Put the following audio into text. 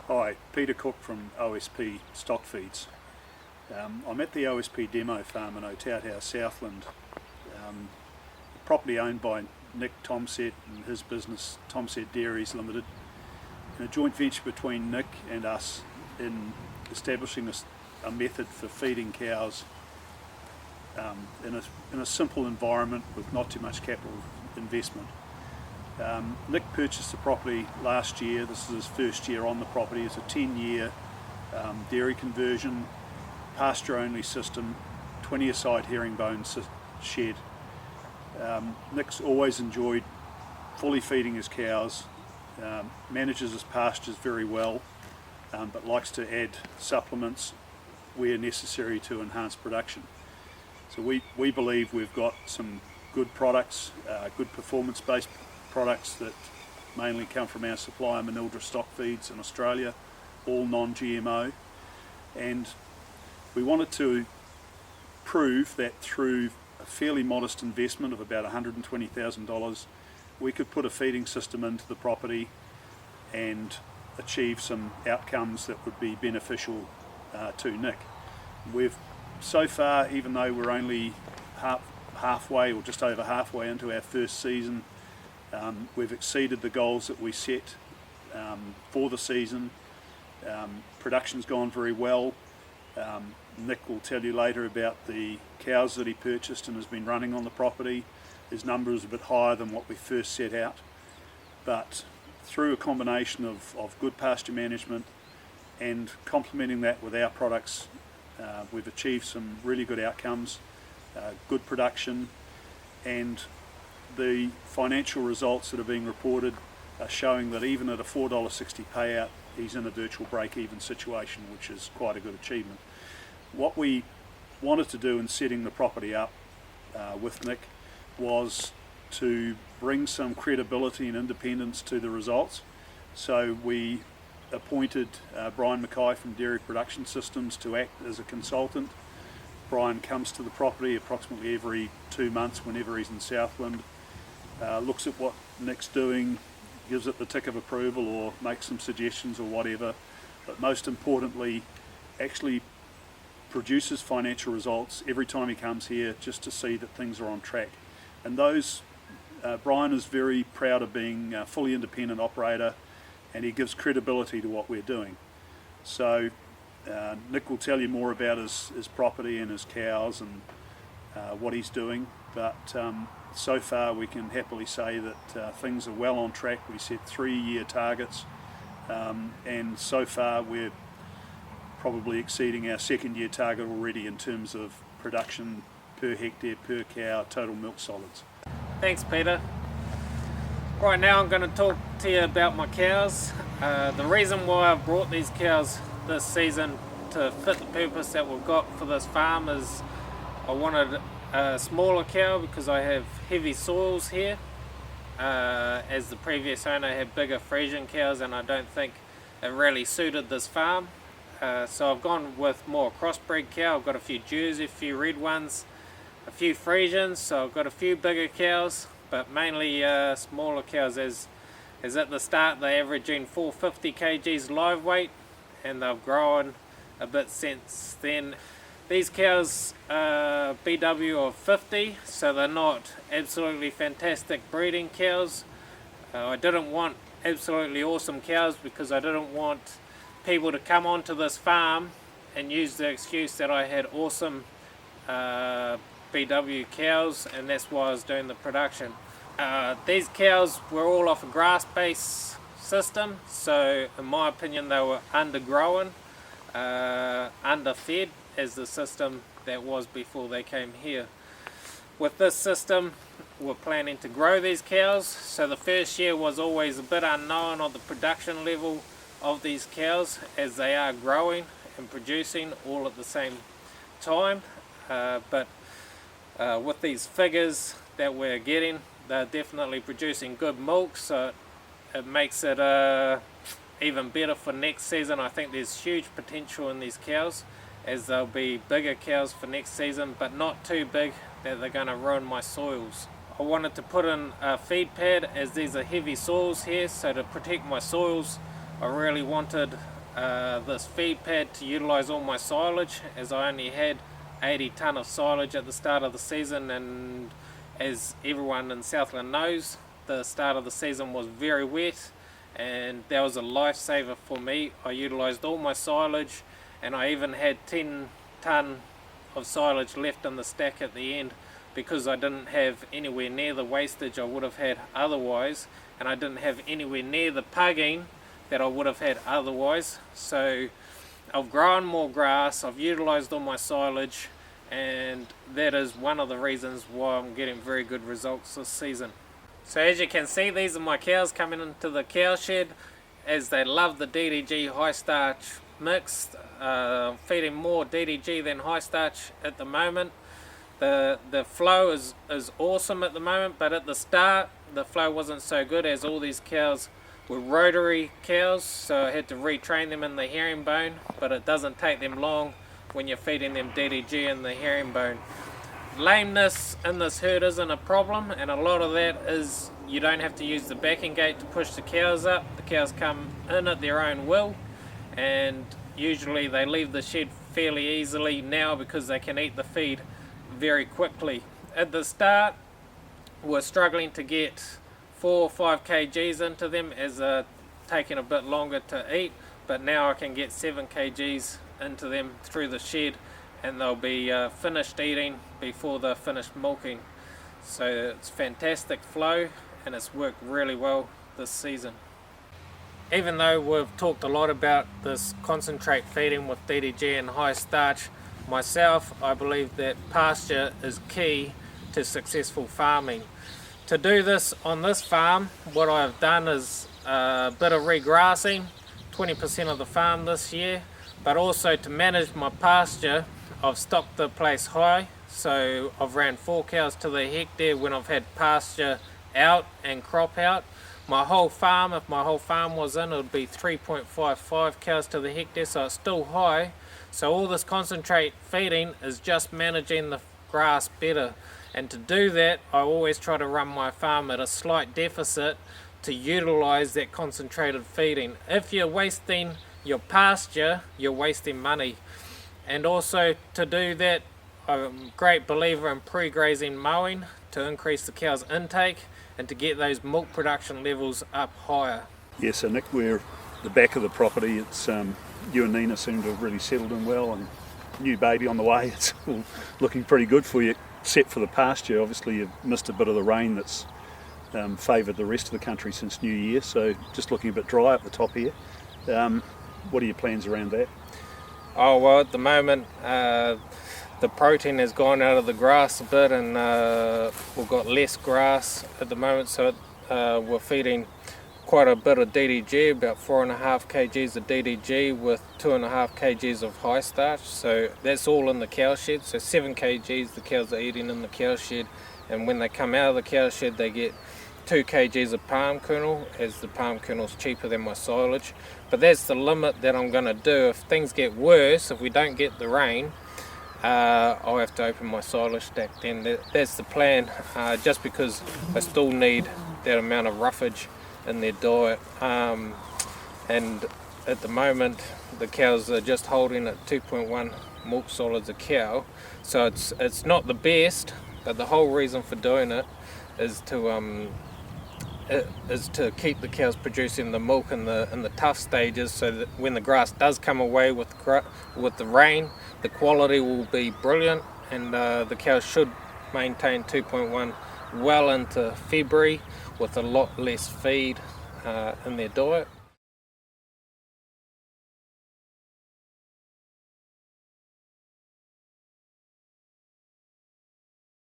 Hi, Peter Cook from OSP Stockfeeds. I'm at the OSP demo farm in Otautau, Southland, property owned by Nick Tomset and his business Tomset Dairies Limited, in a joint venture between Nick and us in establishing a method for feeding cows in a simple environment with not too much capital investment. Nick purchased the property last year. This is his first year on the property. It's a 10-year dairy conversion, pasture only system, 20-a-side herringbone shed. Nick's always enjoyed fully feeding his cows, manages his pastures very well, but likes to add supplements where necessary to enhance production. So we believe we've got some good products, good performance-based products that mainly come from our supplier Manildra Stockfeeds in Australia, all non-GMO, and we wanted to prove that through a fairly modest investment of about $120,000 we could put a feeding system into the property and achieve some outcomes that would be beneficial to Nick. We've so far, even though we're only halfway or just over halfway into our first season, we've exceeded the goals that we set for the season. Production's gone very well. Nick will tell you later about the cows that he purchased and has been running on the property. His number is a bit higher than what we first set out, but through a combination of good pasture management and complementing that with our products, we've achieved some really good outcomes, good production, and the financial results that are being reported are showing that even at a $4.60 payout, he's in a virtual break-even situation, which is quite a good achievement. What we wanted to do in setting the property up with Nick was to bring some credibility and independence to the results. So we appointed Brian Mackay from Dairy Production Systems to act as a consultant. Brian comes to the property approximately every 2 months whenever he's in Southland, looks at what Nick's doing, gives it the tick of approval or makes some suggestions or whatever, but most importantly actually produces financial results every time he comes here just to see that things are on track. And those, Brian is very proud of being a fully independent operator, and he gives credibility to what we're doing. So Nick will tell you more about his property and his cows and what he's doing, but so far we can happily say that things are well on track. We set 3-year targets, and so far we're probably exceeding our 2nd-year target already in terms of production per hectare, per cow, total milk solids. Thanks, Peter. Right now I'm going to talk to you about my cows. The reason why I've brought these cows this season to fit the purpose that we've got for this farm is I wanted a smaller cow because I have heavy soils here. As the previous owner had bigger Friesian cows, and I don't think it really suited this farm. So I've gone with more crossbred cow. I've got a few Jersey, a few red ones, a few Friesians, so I've got a few bigger cows, but mainly smaller cows. As at the start they're averaging 450 kgs live weight, and they've grown a bit since then. These cows are BW of 50, so they're not absolutely fantastic breeding cows. I didn't want absolutely awesome cows because I didn't want people to come onto this farm and use the excuse that I had awesome BW cows, and that's why I was doing the production. These cows were all off a grass-based system, so in my opinion they were undergrown, underfed as the system that was before they came here. With this system we're planning to grow these cows, so the first year was always a bit unknown on the production level of these cows as they are growing and producing all at the same time, but with these figures that we're getting, they're definitely producing good milk, so it makes it even better for next season. I think there's huge potential in these cows, as they'll be bigger cows for next season, but not too big that they're going to ruin my soils. I wanted to put in a feed pad as these are heavy soils here, so to protect my soils I really wanted this feed pad to utilise all my silage, as I only had 80 tonne of silage at the start of the season, and as everyone in Southland knows, the start of the season was very wet, and that was a lifesaver for me. I utilised all my silage, and I even had 10 tonne of silage left in the stack at the end, because I didn't have anywhere near the wastage I would have had otherwise, and I didn't have anywhere near the pugging that I would have had otherwise. So I've grown more grass, I've utilised all my silage, and that is one of the reasons why I'm getting very good results this season. So as you can see, these are my cows coming into the cow shed, as they love the DDG high starch mix. Feeding more DDG than high starch at the moment. The flow is awesome at the moment, but at the start the flow wasn't so good, as all these cows were rotary cows, so I had to retrain them in the herringbone, but it doesn't take them long when you're feeding them DDG in the herringbone. Lameness in this herd isn't a problem, and a lot of that is you don't have to use the backing gate to push the cows up. The cows come in at their own will, and usually they leave the shed fairly easily now because they can eat the feed very quickly. At the start we're struggling to get 4 or 5 kgs into them, as they're taking a bit longer to eat, but now I can get 7 kgs into them through the shed, and they'll be finished eating before they're finished milking. So it's fantastic flow, and it's worked really well this season. Even though we've talked a lot about this concentrate feeding with DDG and high starch, myself, I believe that pasture is key to successful farming. To do this on this farm, what I've done is a bit of regrassing, 20% of the farm this year, but also to manage my pasture, I've stocked the place high. So I've ran 4 cows to the hectare when I've had pasture out and crop out. My whole farm, if my whole farm was in, it would be 3.55 cows to the hectare, so it's still high. So all this concentrate feeding is just managing the grass better. And to do that, I always try to run my farm at a slight deficit to utilise that concentrated feeding. If you're wasting your pasture, you're wasting money. And also to do that, I'm a great believer in pre-grazing mowing to increase the cow's intake and to get those milk production levels up higher. Yeah, so Nick, we're the back of the property. It's you and Nina seem to have really settled in well, and new baby on the way. It's all looking pretty good for you, except for the pasture. Obviously you've missed a bit of the rain that's favoured the rest of the country since New Year, so just looking a bit dry up the top here. What are your plans around that? Oh well, at the moment the protein has gone out of the grass a bit, and we've got less grass at the moment, so we're feeding quite a bit of DDG, about 4.5 kgs of DDG with 2.5 kgs of high starch. So that's all in the cow shed, so 7 kgs the cows are eating in the cow shed, and when they come out of the cow shed they get 2 kgs of palm kernel, as the palm kernel is cheaper than my silage. But that's the limit that I'm going to do. If things get worse, if we don't get the rain, I'll have to open my silage stack then. That's the plan, just because I still need that amount of roughage in their diet. And at the moment the cows are just holding at 2.1 milk solids a cow, so it's not the best, but the whole reason for doing it is to keep the cows producing the milk in the tough stages, so that when the grass does come away with the rain, the quality will be brilliant, and the cows should maintain 2.1 well into February with a lot less feed in their diet.